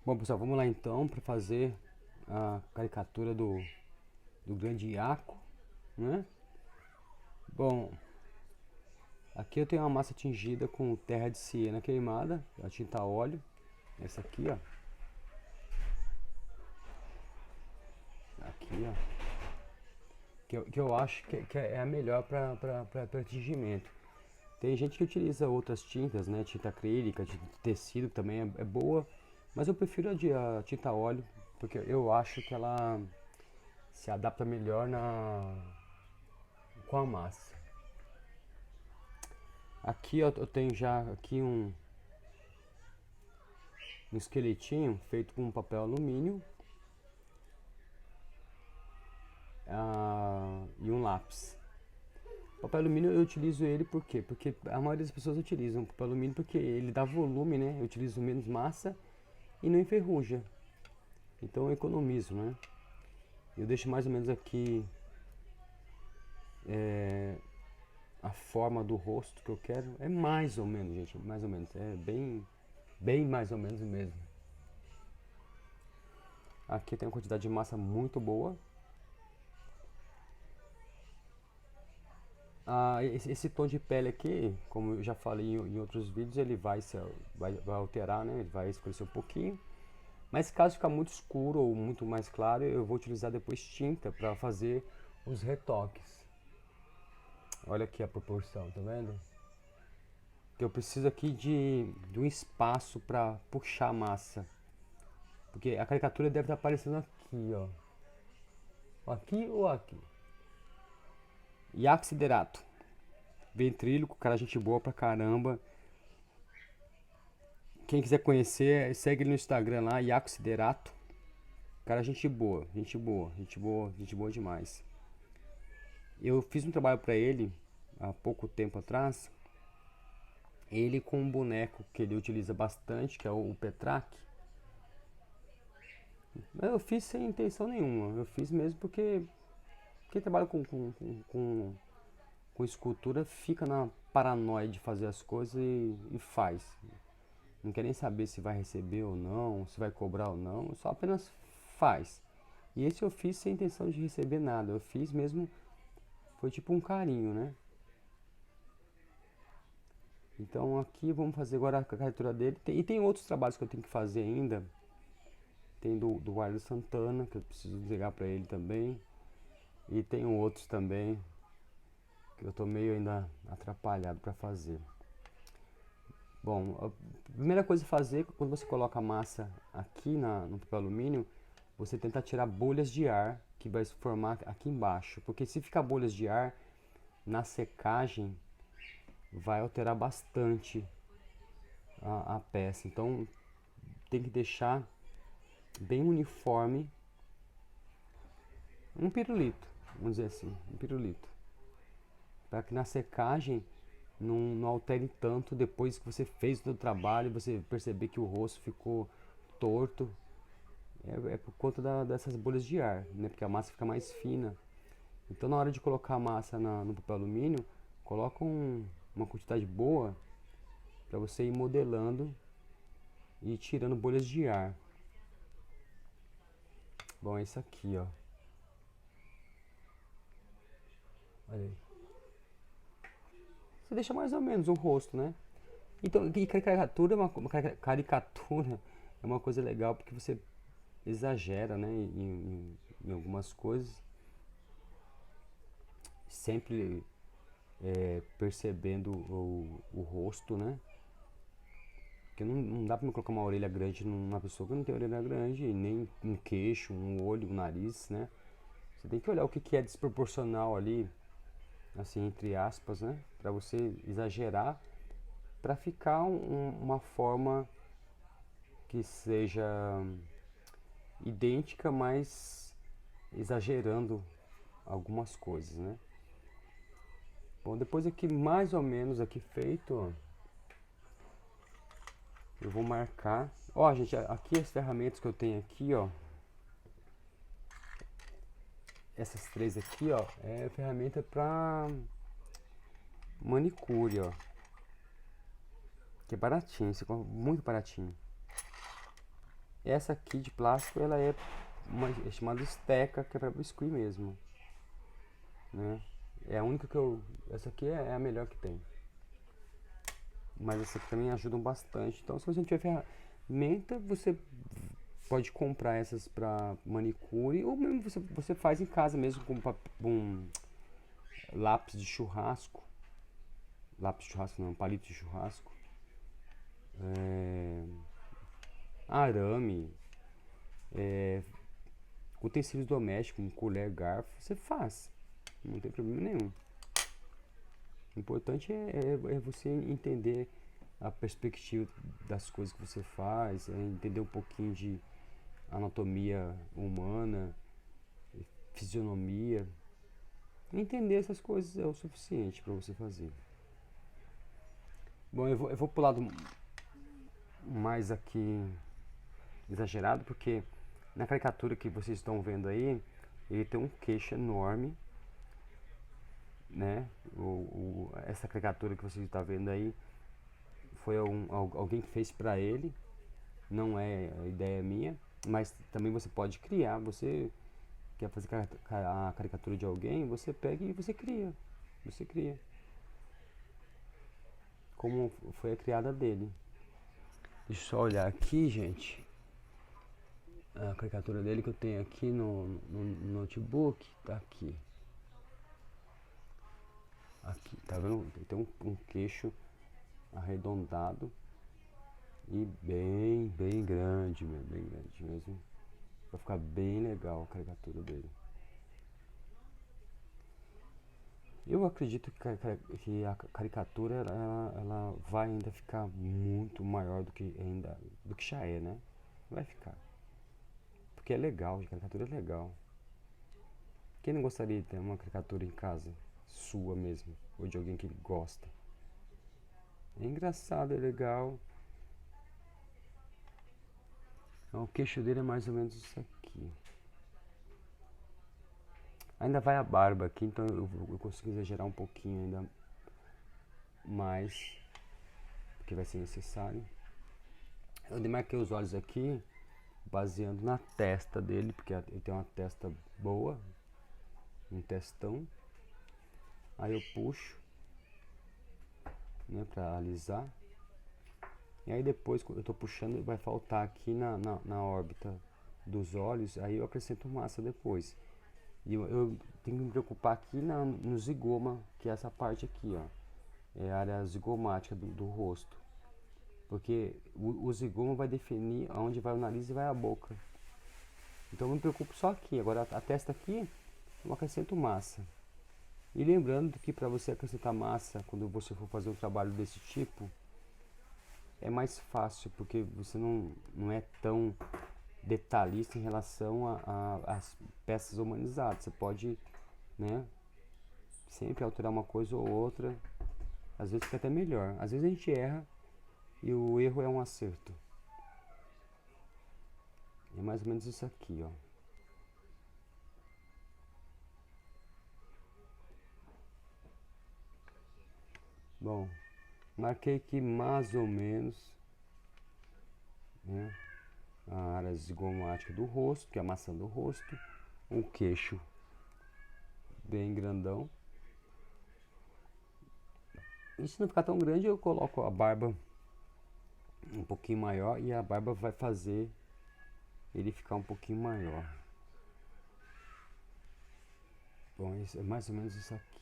Bom, pessoal, vamos lá então para fazer a caricatura do grande Iaco, né? Bom, aqui eu tenho uma massa tingida com terra de siena queimada, a tinta a óleo, essa aqui, ó. Aqui, ó. Que eu acho que é a melhor para tingimento. Tem gente que utiliza outras tintas, né? Tinta acrílica, tinta de tecido também é boa, mas eu prefiro a tinta a óleo, porque eu acho que ela se adapta melhor com a massa. Aqui ó, eu tenho já aqui um esqueletinho feito com papel alumínio e um lápis. O papel alumínio eu utilizo ele por quê? Porque a maioria das pessoas utilizam o papel alumínio porque ele dá volume, né? Eu utilizo menos massa e não enferruja. Então eu economizo, né? Eu deixo mais ou menos aqui a forma do rosto que eu quero. É mais ou menos, gente, mais ou menos. É bem mais ou menos mesmo. Aqui tem uma quantidade de massa muito boa. Esse tom de pele aqui, como eu já falei em outros vídeos, ele vai alterar, né? Ele vai escurecer um pouquinho. Mas caso ficar muito escuro ou muito mais claro, eu vou utilizar depois tinta para fazer os retoques. Olha aqui a proporção, tá vendo? Eu preciso aqui de um espaço para puxar a massa. Porque a caricatura deve estar aparecendo aqui, ó. Aqui ou aqui? Iaco Siderato. Ventríloco, cara, gente boa pra caramba. Quem quiser conhecer, segue ele no Instagram lá, Iaco Siderato. Cara, gente boa, gente boa, gente boa, gente boa demais. Eu fiz um trabalho pra ele há pouco tempo atrás. Ele com um boneco que ele utiliza bastante, que é o Petraque. Eu fiz sem intenção nenhuma. Eu fiz mesmo porque quem trabalha com escultura fica na paranoia de fazer as coisas e faz. Não quer nem saber se vai receber ou não, se vai cobrar ou não, só apenas faz. E esse eu fiz sem intenção de receber nada, eu fiz mesmo, foi tipo um carinho, né? Então aqui vamos fazer agora a caricatura dele. E tem outros trabalhos que eu tenho que fazer ainda. Tem do Arlo Santana, que eu preciso entregar para ele também. E tem outros também, que eu tô meio ainda atrapalhado para fazer. Bom, a primeira coisa a fazer, quando você coloca a massa aqui no papel alumínio, você tenta tirar bolhas de ar que vai se formar aqui embaixo. Porque se ficar bolhas de ar, na secagem vai alterar bastante a peça. Então tem que deixar bem uniforme, um pirulito, vamos dizer assim, um pirulito. Para que na secagem não altere tanto depois que você fez todo o trabalho, você perceber que o rosto ficou torto. É por conta dessas bolhas de ar, né? Porque a massa fica mais fina. Então na hora de colocar a massa no papel alumínio, coloca uma quantidade boa para você ir modelando e tirando bolhas de ar. Bom, é isso aqui, ó. Olha aí. Você deixa mais ou menos o rosto, né? Então, e caricatura caricatura é uma coisa legal porque você exagera, né, em algumas coisas, sempre percebendo o rosto, né? Porque não dá pra me colocar uma orelha grande numa pessoa que não tem orelha grande, nem um queixo, um olho, um nariz, né? Você tem que olhar o que é desproporcional ali, assim, entre aspas, né? Pra você exagerar, pra ficar uma forma que seja idêntica, mas exagerando algumas coisas, né? Bom, depois aqui mais ou menos aqui feito, ó, eu vou marcar. Ó, gente, aqui as ferramentas que eu tenho aqui, ó, essas três aqui, ó, é ferramenta pra manicure, ó, que é baratinho, muito baratinho. Essa aqui de plástico, ela é chamada esteca, que é para biscuit mesmo, né? É a única que eu... Essa aqui é a melhor que tem. Mas essa aqui também ajudam bastante. Então, se você não tiver ferramenta, você pode comprar essas para manicure, ou mesmo você faz em casa mesmo com um lápis de churrasco. Lápis de churrasco não, palito de churrasco. É, arame, é, utensílios domésticos, como colher, garfo, você faz. Não tem problema nenhum. O importante é você entender a perspectiva das coisas que você faz, entender um pouquinho de anatomia humana, fisionomia. Entender essas coisas é o suficiente para você fazer. Bom, eu vou pro lado mais aqui exagerado, porque na caricatura que vocês estão vendo aí, ele tem um queixo enorme, né? Essa caricatura que vocês estão vendo aí foi alguém que fez para ele, não é a ideia minha, mas também você pode criar. Você quer fazer a caricatura de alguém, você pega e você cria. Você cria. Como foi a criada dele. Deixa eu só olhar aqui, gente. A caricatura dele que eu tenho aqui no notebook, tá aqui. Aqui, tá vendo? Tem um queixo arredondado e bem grande mesmo. Vai ficar bem legal a caricatura dele. Eu acredito que a caricatura ela vai ainda ficar muito maior do que já é, né? Vai ficar. Porque é legal, a caricatura é legal. Quem não gostaria de ter uma caricatura em casa? Sua mesmo, ou de alguém que ele gosta. É engraçado, é legal. Então, o queixo dele é mais ou menos isso aqui. Ainda vai a barba aqui, então eu consigo exagerar um pouquinho ainda mais, porque vai ser necessário. Eu demarquei os olhos aqui, baseando na testa dele, porque ele tem uma testa boa, um testão. Aí eu puxo, né, pra alisar. E aí depois, quando eu tô puxando, vai faltar aqui na órbita dos olhos, aí eu acrescento massa depois. E eu tenho que me preocupar aqui no zigoma, que é essa parte aqui, ó. É a área zigomática do rosto. Porque o zigoma vai definir aonde vai o nariz e vai a boca. Então eu me preocupo só aqui. Agora a testa aqui, eu acrescento massa. E lembrando que para você acrescentar massa, quando você for fazer um trabalho desse tipo, é mais fácil, porque você não é tão detalhista em relação às peças humanizadas. Você pode, né, sempre alterar uma coisa ou outra. Às vezes fica até melhor. Às vezes a gente erra e o erro é um acerto. É mais ou menos isso aqui, ó. Bom, marquei aqui mais ou menos, né, a área zigomática do rosto, que é a maçã do rosto, um queixo bem grandão. E se não ficar tão grande, eu coloco a barba um pouquinho maior e a barba vai fazer ele ficar um pouquinho maior. Bom, isso é mais ou menos isso aqui.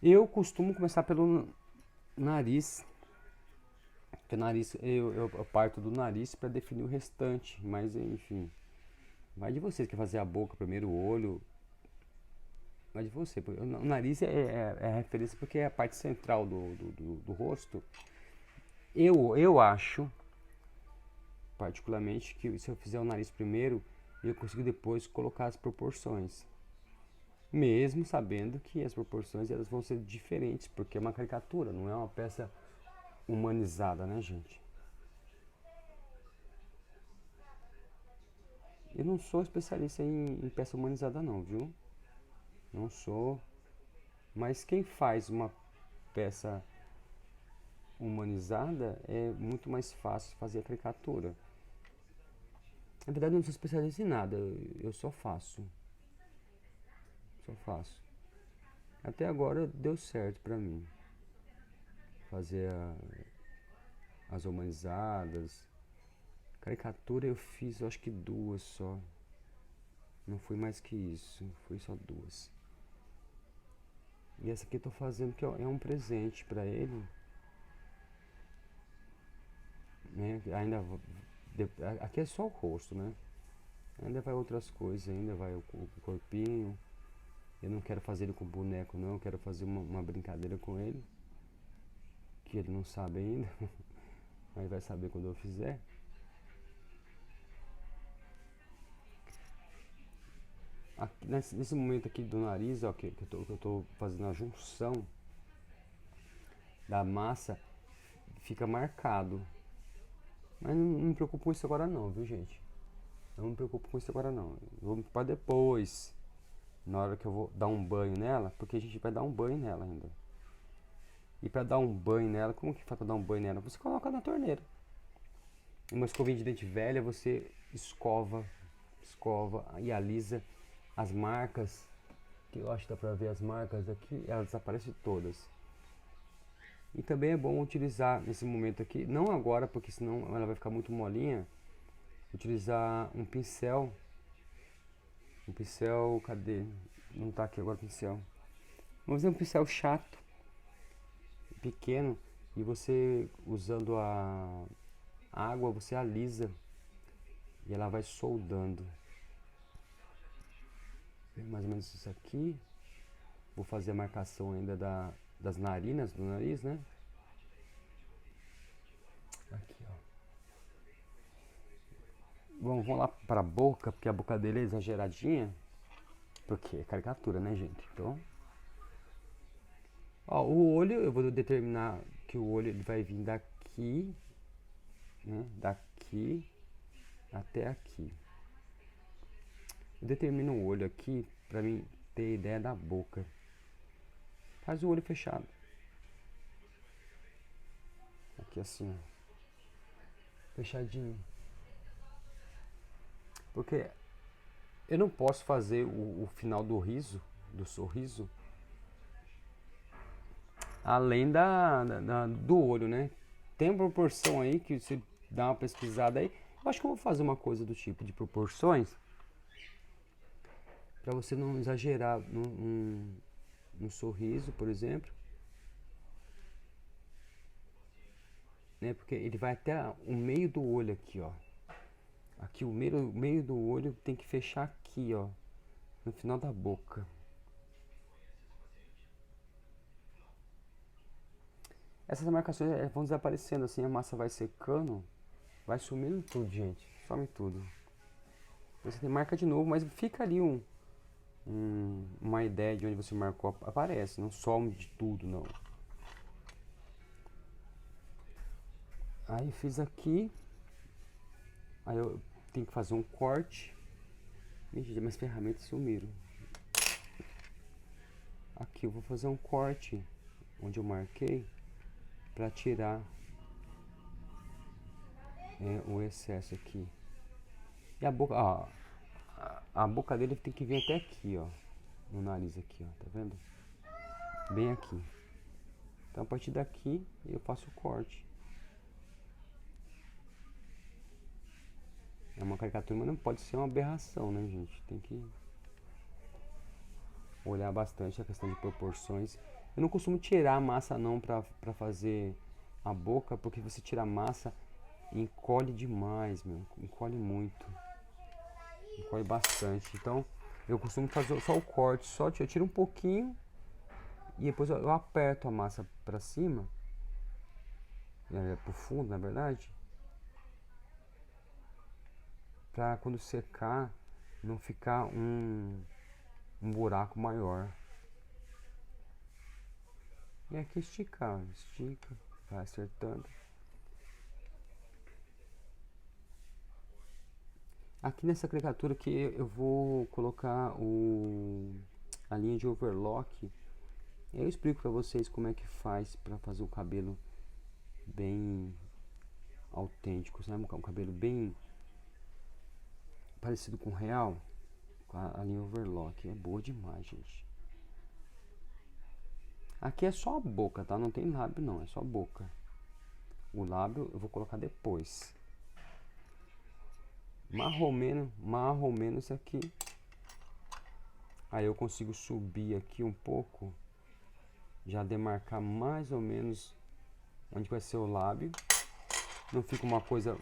Eu costumo começar pelo nariz. Porque o nariz, eu parto do nariz para definir o restante, mas enfim. Vai de você, quer fazer a boca primeiro, o olho. Vai de você. O nariz é a referência porque é a parte central do rosto. Eu acho, particularmente, que se eu fizer o nariz primeiro, eu consigo depois colocar as proporções. Mesmo sabendo que as proporções elas vão ser diferentes, porque é uma caricatura, não é uma peça humanizada, né, gente? Eu não sou especialista em peça humanizada não, viu? Não sou. Mas quem faz uma peça humanizada é muito mais fácil fazer a caricatura. Na verdade, eu não sou especialista em nada, eu só faço. Só faço. Até agora deu certo pra mim. Fazer as humanizadas. Caricatura eu fiz, eu acho que duas só. Não foi mais que isso, foi só duas. E essa aqui eu tô fazendo que é um presente pra ele, né? Ainda aqui é só o rosto, né? Ainda vai outras coisas, ainda vai o corpinho. Eu não quero fazer ele com boneco, não. Eu quero fazer uma brincadeira com ele, que ele não sabe ainda, mas vai saber quando eu fizer. Aqui, nesse momento aqui do nariz, ó, que eu tô fazendo a junção da massa, fica marcado. Mas não me preocupo com isso agora não, viu, gente? Não me preocupo com isso agora não. Eu vou me preocupar depois, na hora que eu vou dar um banho nela, porque a gente vai dar um banho nela ainda. E pra dar um banho nela, como que faz pra dar um banho nela? Você coloca na torneira. Uma escovinha de dente velha, você escova e alisa as marcas, que eu acho que dá pra ver as marcas aqui, elas desaparecem todas. E também é bom utilizar nesse momento aqui, não agora, porque senão ela vai ficar muito molinha, utilizar um pincel. Um pincel, cadê? Não tá aqui agora o pincel. Vamos usar um pincel chato, pequeno, e você usando a água, você alisa e ela vai soldando. Mais ou menos isso aqui. Vou fazer a marcação ainda das narinas, do nariz, né? Aqui, ó. Bom, vamos lá para a boca, porque a boca dele é exageradinha. Porque é caricatura, né, gente? Então, ó, o olho, eu vou determinar que o olho ele vai vir daqui, né? Daqui até aqui. Eu determino o olho aqui para mim ter ideia da boca. Faz o olho fechado. Aqui assim, ó. Fechadinho. Porque eu não posso fazer o final do riso, do sorriso, além do olho, né? Tem uma proporção aí que você dá uma pesquisada aí. Eu acho que eu vou fazer uma coisa do tipo de proporções para você não exagerar no sorriso, por exemplo, né? Porque ele vai até o meio do olho aqui, ó. Aqui o meio do olho tem que fechar aqui, ó, no final da boca. Essas marcações vão desaparecendo assim, a massa vai secando, vai sumindo tudo, gente. Some tudo. Você marca de novo, mas fica ali uma ideia de onde você marcou, aparece, não some de tudo, não. Aí fiz aqui, aí eu tenho que fazer um corte. Gente, minhas ferramentas sumiram. Aqui eu vou fazer um corte onde eu marquei para tirar o excesso aqui. E a boca, ó, a boca dele tem que vir até aqui, ó, no nariz aqui, ó, tá vendo? Bem aqui. Então a partir daqui eu faço o corte. É uma caricatura, mas não pode ser uma aberração, né, gente? Tem que olhar bastante a questão de proporções. Eu não costumo tirar a massa não pra fazer a boca, porque você tira a massa encolhe demais, meu. Encolhe muito. Encolhe bastante. Então eu costumo fazer só o corte, eu tiro um pouquinho e depois eu aperto a massa pra cima, pro fundo, na verdade, pra quando secar não ficar um buraco maior. E aqui esticar, estica, vai acertando. Aqui nessa caricatura aqui eu vou colocar a linha de overlock. Eu explico pra vocês como é que faz pra fazer o cabelo bem autêntico, sabe? Um cabelo bem parecido com real, com a linha overlock. É boa demais, gente. Aqui é só a boca, tá? Não tem lábio não, é só a boca. O lábio eu vou colocar depois. Marromeno isso aqui. Aí eu consigo subir aqui um pouco, já demarcar mais ou menos onde vai ser o lábio. Não fica uma coisa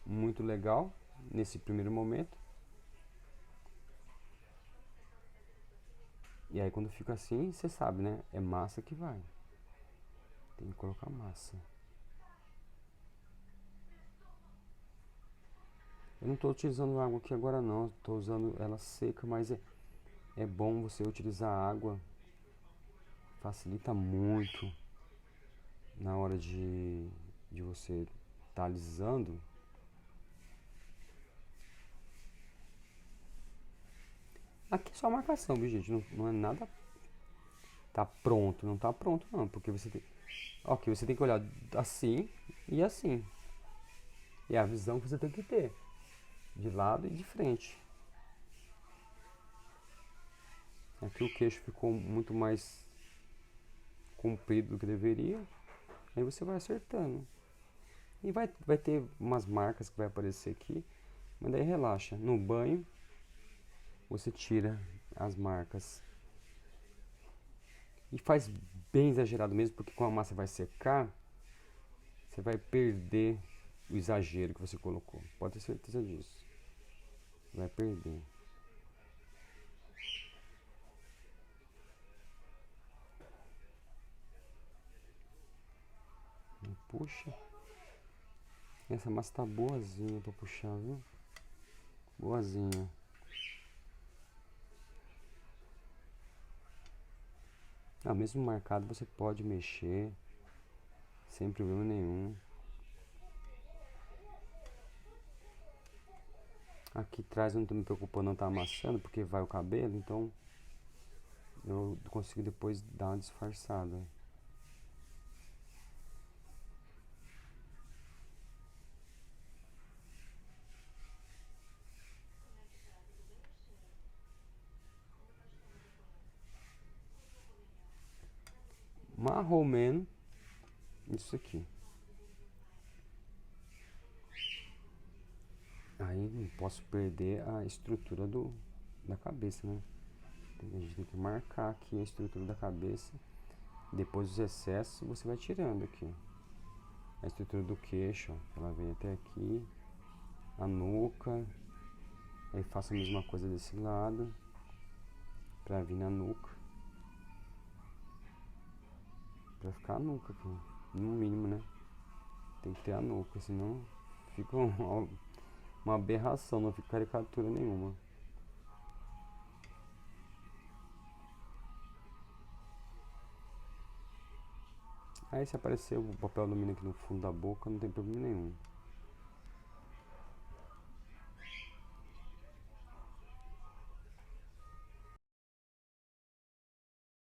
muito legal nesse primeiro momento. E aí quando fica assim, você sabe, né? É massa que vai. Tem que colocar massa. Eu não estou utilizando água aqui agora não, estou usando ela seca, mas é bom você utilizar água. Facilita muito na hora de você estar alisando. Aqui é só marcação, viu gente? Não é nada. Tá pronto, não tá pronto não, porque você tem. Ok, você tem que olhar assim e assim. E é a visão que você tem que ter, de lado e de frente. Aqui o queixo ficou muito mais comprido do que deveria. Aí você vai acertando. E vai ter umas marcas que vai aparecer aqui, mas daí relaxa. No banho, você tira as marcas. E faz bem exagerado mesmo, porque quando a massa vai secar, você vai perder o exagero que você colocou. Pode ter certeza disso. Vai perder. Puxa. Essa massa tá boazinha pra puxar, viu? Boazinha. Ah, mesmo marcado você pode mexer sem problema nenhum. Aqui atrás eu não tô me preocupando não tá amassando porque vai o cabelo, então eu consigo depois dar uma disfarçada. Marromeno isso aqui. Aí não posso perder a estrutura da cabeça, né? A gente tem que marcar aqui a estrutura da cabeça. Depois os excessos você vai tirando aqui. A estrutura do queixo, ó, ela vem até aqui. A nuca. Aí faço a mesma coisa desse lado. Pra vir na nuca. Pra ficar a nuca aqui. No mínimo, né? Tem que ter a nuca, senão fica uma aberração, não fica caricatura nenhuma. Aí se aparecer o papel alumínio aqui no fundo da boca, não tem problema nenhum.